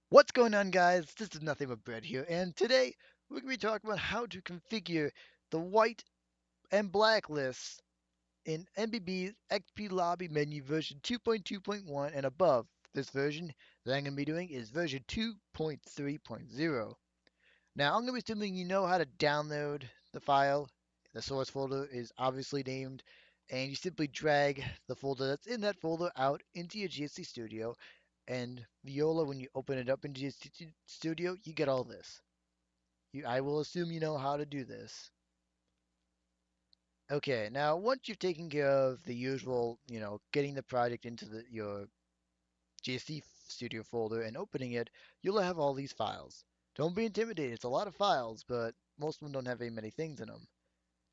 What's going on, guys? This is Nothing But Bread here, and today we're going to be talking about how to configure the white and black lists in NBB's XP Lobby menu version 2.2.1 and above. This version that I'm going to be doing is version 2.3.0. Now, I'm going to be assuming you know how to download the file. The source folder is obviously named, and you simply drag the folder that's in that folder out into your GSC Studio. And Viola, when you open it up in GSC Studio, you get all this. I will assume you know how to do this. Okay, now once you've taken care of the usual, getting the project into your GSC Studio folder and opening it, you'll have all these files. Don't be intimidated. It's a lot of files, but most of them don't have very many things in them.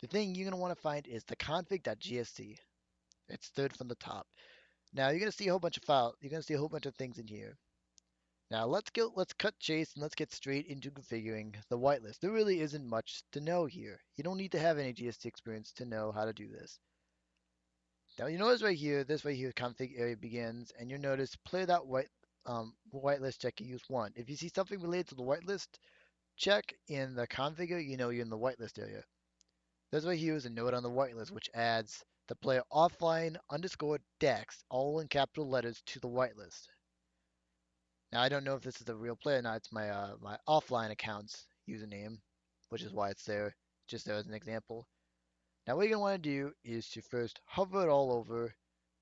The thing you're going to want to find is the config.gsc. It's third from the top. Now you're going to see a whole bunch of files. You're going to see a whole bunch of things in here. Now let's cut chase and let's get straight into configuring the whitelist. There really isn't much to know here. You don't need to have any GST experience to know how to do this. Now you notice right here, this right here config area begins, and you'll notice play that whitelist check you use one. If you see something related to the whitelist check in the configure, you know you're in the whitelist area. This right here is a note on the whitelist which adds the player offline underscore dex, all in capital letters, to the whitelist. Now I don't know if this is the real player or not. It's my offline account's username, which is why it's there, just there as an example. Now what you're gonna want to do is to first hover it all over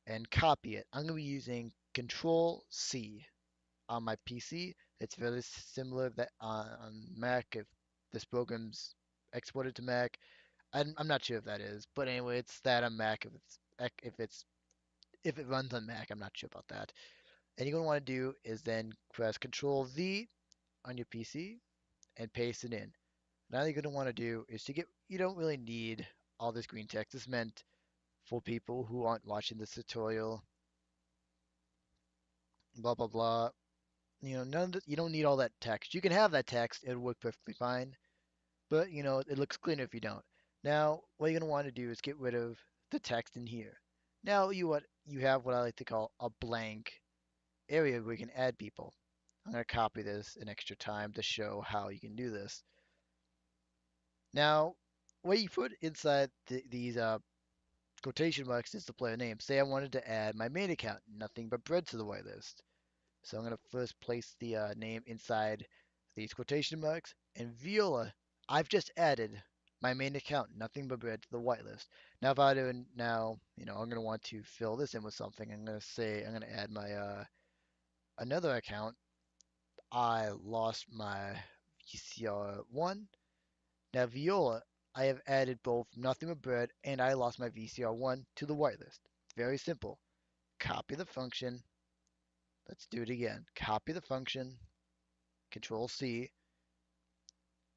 and copy it. I'm gonna be using Control C on my PC. It's very similar that on Mac if this program's exported to Mac. I'm not sure if that is, but anyway, it's that on Mac if it runs on Mac. I'm not sure about that. And you're gonna want to do is then press Control V on your PC and paste it in. Now you're going to want to do is you don't really need all this green text. This is meant for people who aren't watching this tutorial, blah, blah, blah. You don't need all that text. You can have that text, it'll work perfectly fine, but it looks cleaner if you don't. Now, what you're going to want to do is get rid of the text in here. Now you have what I like to call a blank area where you can add people. I'm going to copy this an extra time to show how you can do this. Now, what you put inside these quotation marks is the player name. Say I wanted to add my main account, Nothing But Bread, to the whitelist. So I'm going to first place the name inside these quotation marks. And Viola, I've just added my main account, Nothing But Bread, to the whitelist. Now, if I do now, I'm going to want to fill this in with something. I'm going to say I'm going to add my another account. I lost my VCR1. Now, Viola, I have added both Nothing But Bread and I Lost My VCR1 to the whitelist. Very simple. Copy the function. Let's do it again. Copy the function. Control C.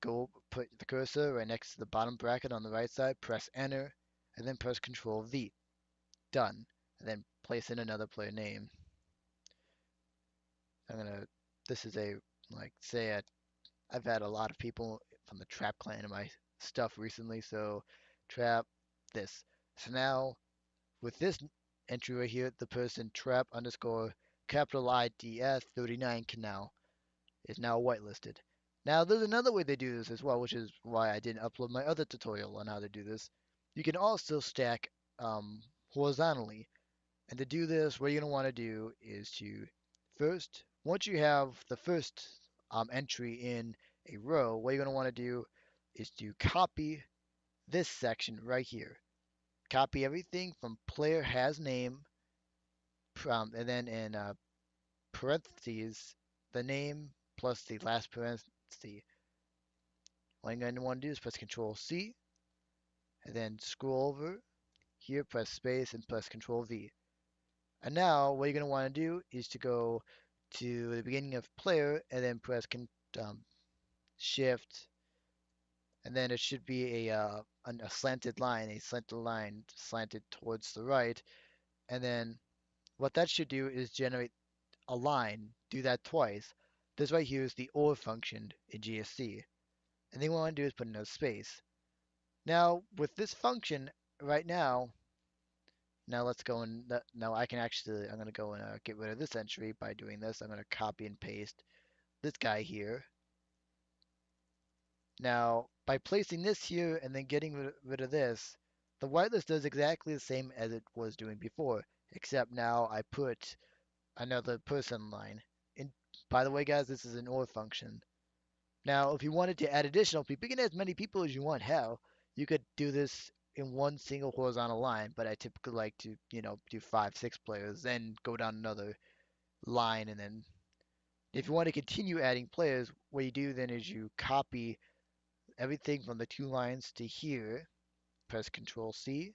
Go put the cursor right next to the bottom bracket on the right side. Press enter. And then press Control V. Done. And then place in another player name. I'm going to, this is a, like, say, I've had a lot of people from the Trap clan in my stuff recently. So, Trap, this. So now with this entry right here, the person trap underscore capital IDS 39 canal is now whitelisted. Now there's another way they do this as well, which is why I didn't upload my other tutorial on how to do this. You can also stack horizontally. And to do this, what you're going to want to do is to first, once you have the first entry in a row, what you're going to want to do is to copy this section right here. Copy everything from player has name, and then in parentheses, the name plus the last parenthesis. All you're going to want to do is press Control C, and then scroll over here, press space, and press Control V. And now what you're going to want to do is to go to the beginning of player, and then press Shift, and then it should be a slanted line slanted towards the right, and then what that should do is generate a line. Do that twice. This right here is the OR function in GSC. And then what I want to do is put in a space. Now, with this function right now, now let's go and now I can actually, I'm going to go and get rid of this entry by doing this. I'm going to copy and paste this guy here. Now, by placing this here and then getting rid of this, the whitelist does exactly the same as it was doing before, except now I put another person line. And by the way, guys, this is an OR function. Now, if you wanted to add additional people, you can add as many people as you want. Hell, you could do this in one single horizontal line, but I typically like to, do 5, 6 players, then go down another line, and then if you want to continue adding players, what you do then is you copy everything from the 2 lines to here, press Control C,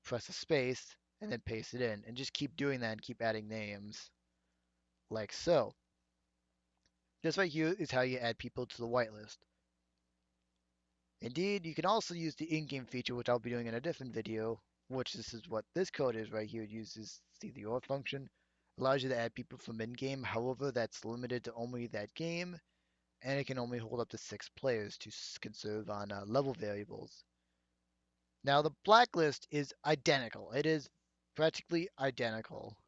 press a space, and then paste it in, and just keep doing that and keep adding names, like so. This right here is how you add people to the whitelist. Indeed, you can also use the in-game feature, which I'll be doing in a different video, which this is what this code is right here. It uses the OR function, allows you to add people from in-game. However, that's limited to only that game, and it can only hold up to 6 players to conserve on level variables. Now, the blacklist is identical. It is practically identical.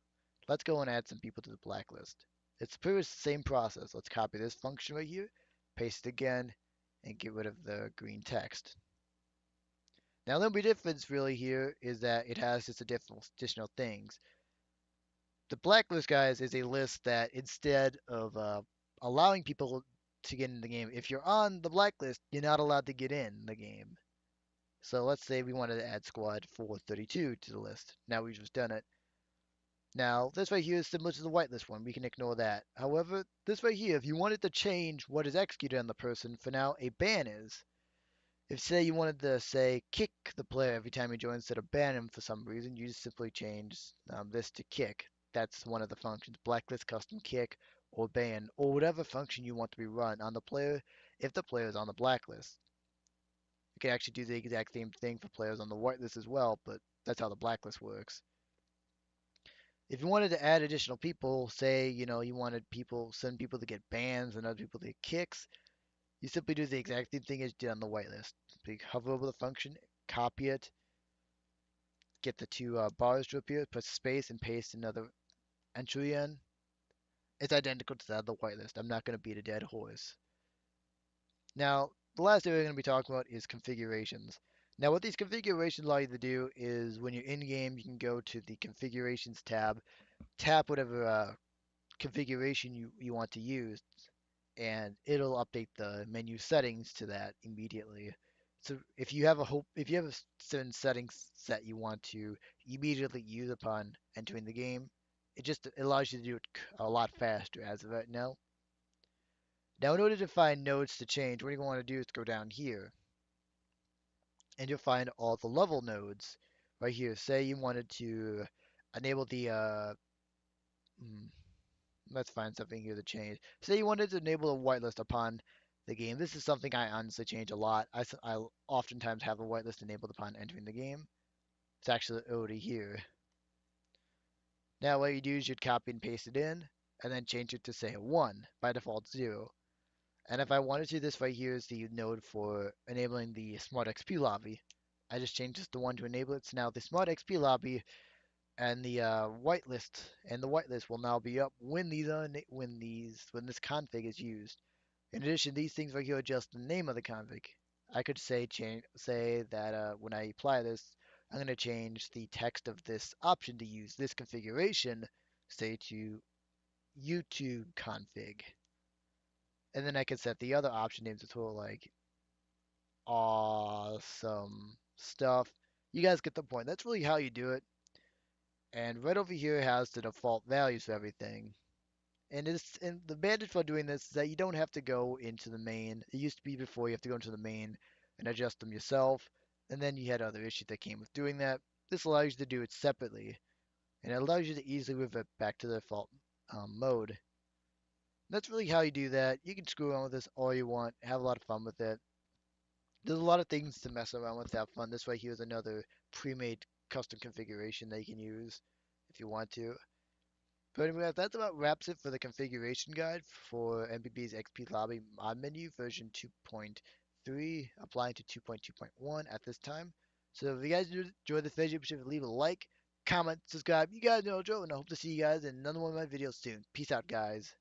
Let's go and add some people to the blacklist. It's pretty much the same process. Let's copy this function right here, paste it again, and get rid of the green text. Now, the only difference really here is that it has just additional things. The blacklist, guys, is a list that instead of allowing people to get in the game, if you're on the blacklist, you're not allowed to get in the game. So let's say we wanted to add squad 432 to the list. Now we've just done it. Now, this right here is similar to the whitelist one. We can ignore that. However, this right here, if you wanted to change what is executed on the person, for now a ban is. If, say, you wanted to, say, kick the player every time he joins instead of ban him for some reason, you just simply change this to kick. That's one of the functions, blacklist, custom kick, or ban, or whatever function you want to be run on the player if the player is on the blacklist. You can actually do the exact same thing for players on the whitelist as well, but that's how the blacklist works. If you wanted to add additional people, say, you wanted some people to get bans and other people to get kicks, you simply do the exact same thing as you did on the whitelist. So you hover over the function, copy it, get the 2 bars to appear, press space, and paste another entry in. It's identical to that of the whitelist. I'm not going to beat a dead horse. Now, the last area we're going to be talking about is configurations. Now, what these configurations allow you to do is when you're in game, you can go to the configurations tab, tap whatever configuration you want to use, and it'll update the menu settings to that immediately. So if you have a certain settings set you want to immediately use upon entering the game, it allows you to do it a lot faster as of right now. Now, in order to find nodes to change, what you want to do is go down here, and you'll find all the level nodes right here. Say you wanted to enable the hmm, let's find something here to change. Say you wanted to enable a whitelist upon the game. This is something I honestly change a lot. I oftentimes have a whitelist enabled upon entering the game. It's actually already here. Now what you do is you'd copy and paste it in, and then change it to say 1, by default 0. And if I wanted to, this right here is the node for enabling the Smart XP lobby. I just changed this to 1 to enable it. So now the Smart XP lobby and the whitelist will now be up when this config is used. In addition, these things right here are just the name of the config. I could say that when I apply this, I'm going to change the text of this option to use this configuration, say to YouTube config, and then I can set the other option names to like awesome stuff. You guys get the point. That's really how you do it. And right over here has the default values for everything. And the advantage for doing this is that you don't have to go into the main. It used to be before you have to go into the main and adjust them yourself, and then you had other issues that came with doing that. This allows you to do it separately, and it allows you to easily revert back to the default mode. That's really how you do that. You can screw around with this all you want, have a lot of fun with it. There's a lot of things to mess around with, have fun. This right here is another pre-made custom configuration that you can use if you want to. But anyway, that about wraps it for the configuration guide for NBB's XP Lobby mod menu version 2.3, applying to 2.2.1 at this time. So if you guys enjoyed this video, be sure to leave a like, comment, subscribe. You guys know Joe, and I hope to see you guys in another one of my videos soon. Peace out, guys.